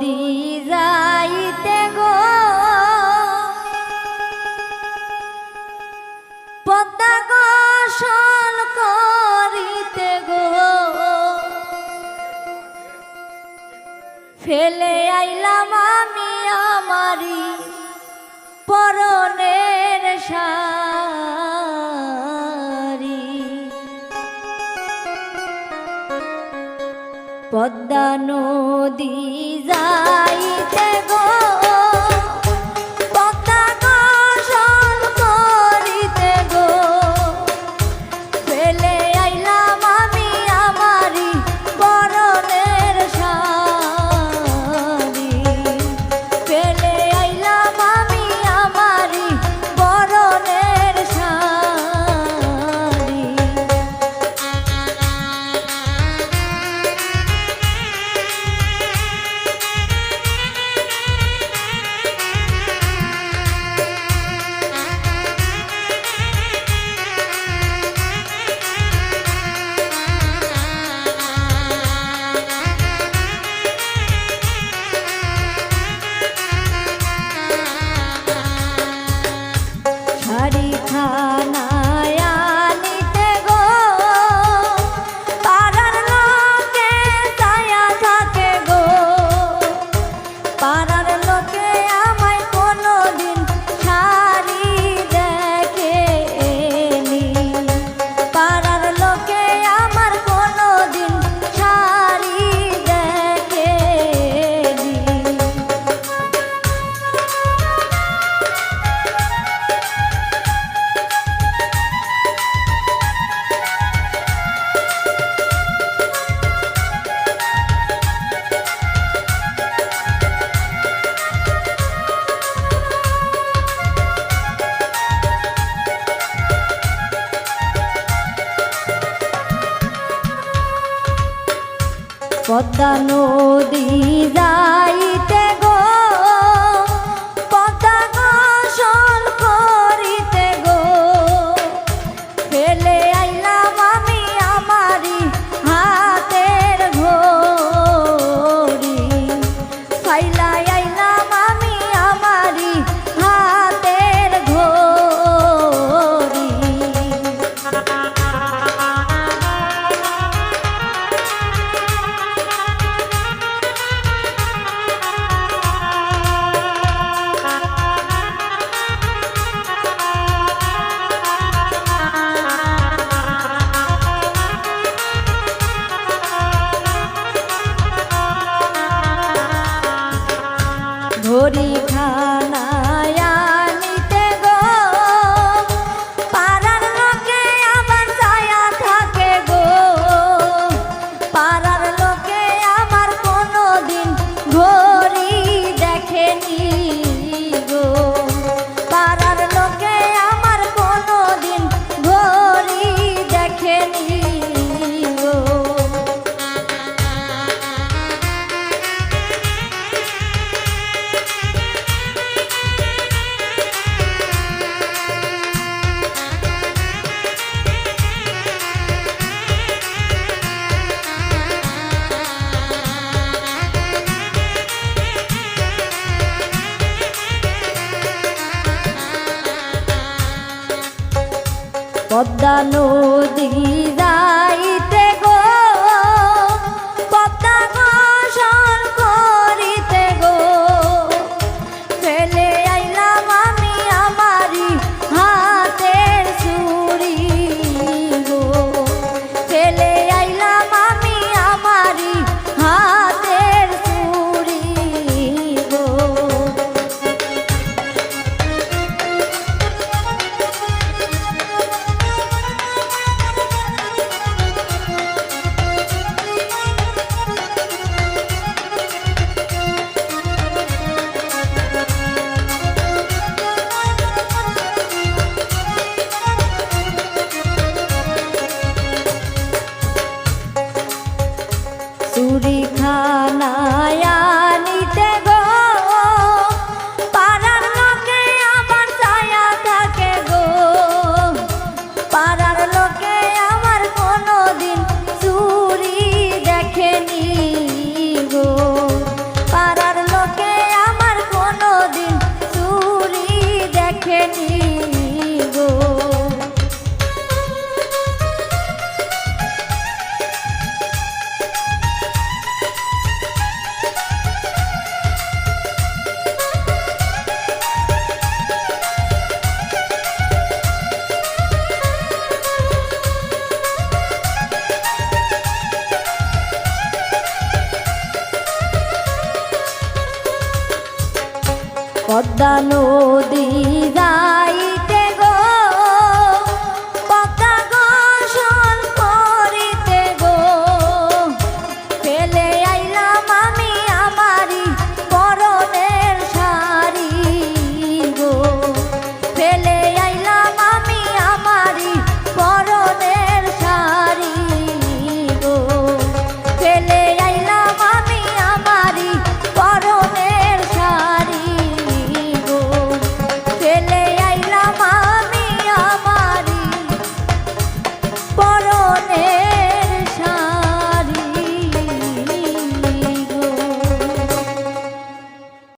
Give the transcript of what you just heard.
নদী যাইতে গো পদ্মা গোসল করিতে গো ফেলে আইলাম আমি আমারি পরনের শাড়ি পদ্মা নদী যাইতে গো পদ্মা গোসল করিতে গো ফেলে আইলাম আমি আমারি পরনের শাড়ি ফেলে আইলাম আমি আমারি পরনের শাড়ি পদ্মা নদী যাইতে গো পদ্মা গোসল করিতে গো ফেলে আইলাম আমি আমারি হাতের ঘড়ি ফাইলা আইলাম আমি আমারি হাতের ঘড়ি ঘড়ি খানায় আনিতে গো পাড়ার লোকে আমার ছায়া থাকে গো পাড়ার লোকে আমার কোনোদিন ঘড়ি দেখেনি গো পাড়ার লোকে আমার কোনোদিন ঘড়ি দেখেনি গো পদ্মা নদী যাইতে গো পদ্মা গোসল করিতে গো ফেলে আইলাম আমি আমারি হাতের চুড়ি গো ফেলে আইলাম আমি আমারি হাতের চুড়ি গো পদ্মা নদী যায়